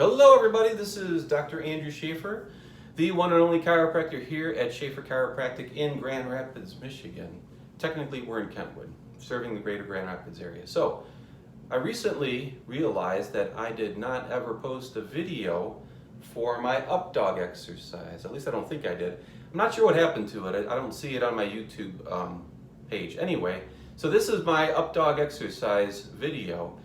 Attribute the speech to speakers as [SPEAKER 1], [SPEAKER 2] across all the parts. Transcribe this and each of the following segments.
[SPEAKER 1] Hello everybody, this is Dr. Andrew Schafer, the one and only chiropractor here at Schafer Chiropractic in Grand Rapids, Michigan. Technically we're in Kentwood, serving the greater Grand Rapids area. So, I recently realized that I did not ever post a video for my up dog exercise. At least I don't think I did. I'm not sure what happened to it. I don't see it on my YouTube page. Anyway, so this is my up dog exercise video.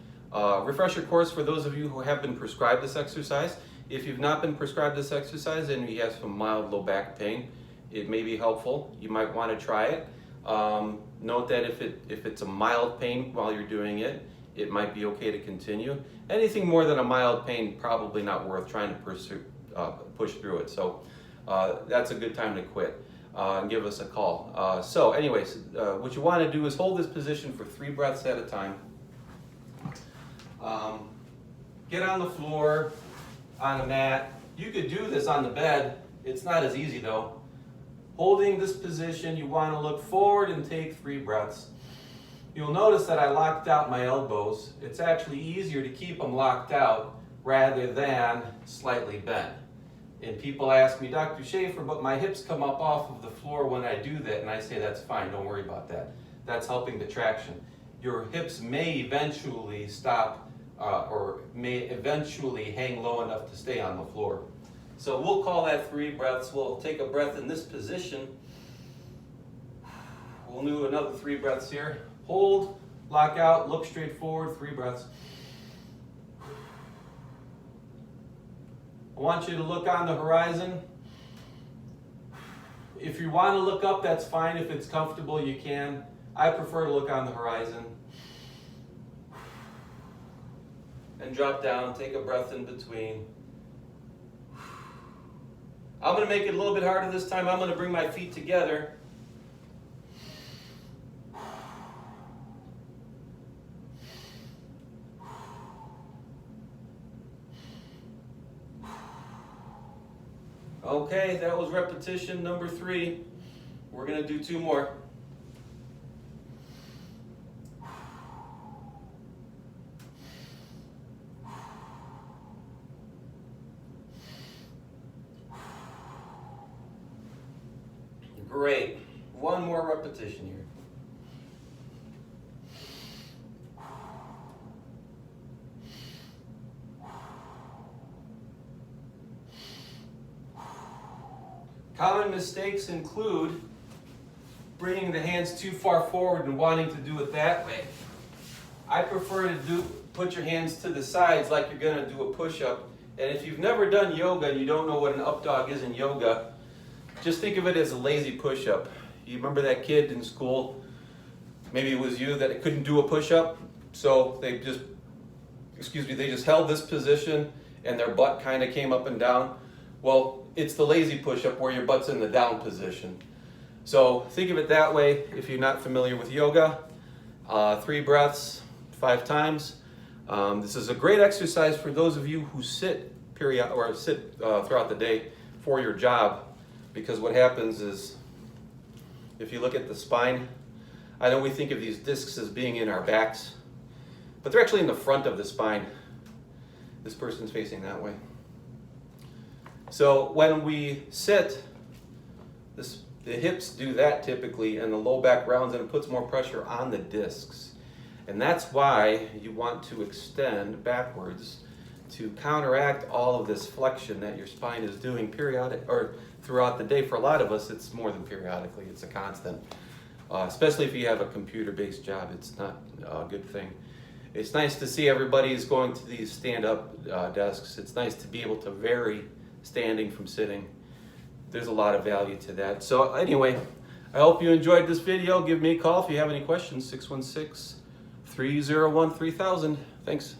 [SPEAKER 1] Refresher course for those of you who have been prescribed this exercise. If you've not been prescribed this exercise and you have some mild low back pain, it may be helpful. You might want to try it. Note that if it's a mild pain while you're doing it, it might be okay to continue. Anything more than a mild pain, probably not worth trying to push through it. So that's a good time to quit and give us a call. So anyways, what you want to do is hold this position for 3 breaths at a time. Get on the floor, on a mat. You could do this on the bed. It's not as easy though. Holding this position, you want to look forward and take 3 breaths. You'll notice that I locked out my elbows. It's actually easier to keep them locked out rather than slightly bent. And people ask me, Dr. Schafer, but my hips come up off of the floor when I do that. And I say, that's fine, don't worry about that. That's helping the traction. Your hips may eventually stop or may eventually hang low enough to stay on the floor. So we'll call that 3 breaths. We'll take a breath in this position. We'll do another 3 breaths here. Hold, lock out, look straight forward, 3 breaths. I want you to look on the horizon. If you want to look up, that's fine. If it's comfortable, you can. I prefer to look on the horizon. And drop down, take a breath in between. I'm going to make it a little bit harder this time. I'm going to bring my feet together. Okay, that was repetition number 3. We're going to do 2 more. Great. 1 more repetition here. Common mistakes include bringing the hands too far forward and wanting to do it that way. I prefer to put your hands to the sides like you're going to do a push-up. And if you've never done yoga and you don't know what an up dog is in yoga, just think of it as a lazy push-up. You remember that kid in school, maybe it was you, that couldn't do a push-up? So they just held this position and their butt kind of came up and down. Well, it's the lazy push-up where your butt's in the down position. So think of it that way if you're not familiar with yoga. 3 breaths, 5 times. This is a great exercise for those of you who sit throughout the day for your job. Because what happens is, if you look at the spine, I know we think of these discs as being in our backs, but they're actually in the front of the spine. This person's facing that way. So when we sit, the hips do that typically, and the low back rounds, and it puts more pressure on the discs. And that's why you want to extend backwards to counteract all of this flexion that your spine is doing throughout the day. For a lot of us, it's more than periodically, it's a constant. Especially if you have a computer-based job, it's not a good thing. It's nice to see everybody is going to these stand-up desks. It's nice to be able to vary standing from sitting. There's a lot of value to that. So anyway, I hope you enjoyed this video. Give me a call if you have any questions, 616-301-3000. Thanks.